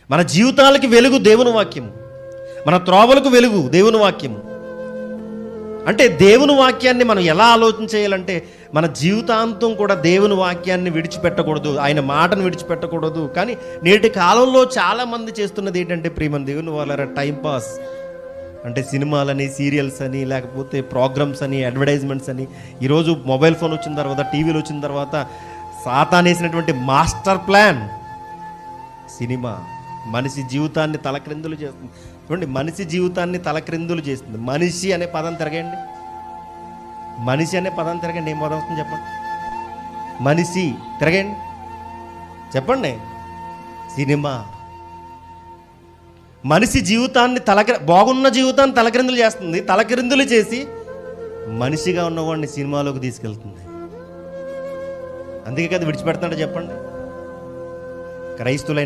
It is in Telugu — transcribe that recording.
మన జీవితాలకి వెలుగు దేవుని వాక్యము, మన త్రోవలకు వెలుగు దేవుని వాక్యము. అంటే దేవుని వాక్యాన్ని మనం ఎలా ఆలోచన చేయాలంటే, మన జీవితాంతం కూడా దేవుని వాక్యాన్ని విడిచిపెట్టకూడదు, ఆయన మాటను విడిచిపెట్టకూడదు. కానీ నేటి కాలంలో చాలామంది చేస్తున్నది ఏంటంటే, ప్రియమైన దేవుని వాళ్ళ టైంపాస్ అంటే సినిమాలని, సీరియల్స్ అని, లేకపోతే ప్రోగ్రామ్స్ అని, అడ్వర్టైజ్మెంట్స్ అని. ఈరోజు మొబైల్ ఫోన్ వచ్చిన తర్వాత, టీవీలు వచ్చిన తర్వాత సాతానేసినటువంటి మాస్టర్ ప్లాన్ సినిమా మనిషి జీవితాన్ని తలక్రిందులు చేస్తుంది. చూడండి, మనిషి జీవితాన్ని తలక్రిందులు చేస్తుంది. మనిషి అనే పదం తిరగండి, మనిషి అనే పదం తిరగండి, ఏం పదం వస్తుంది చెప్పండి? మనిషి తిరగండి, చెప్పండి. సినిమా మనిషి జీవితాన్ని బాగున్న జీవితాన్ని తలక్రిందులు చేస్తుంది. తలక్రిందులు చేసి మనిషిగా ఉన్నవాడిని సినిమాలోకి తీసుకెళ్తుంది. అందుకే కదా విడిచిపెడుతున్నాడు చెప్పండి. క్రైస్తులైన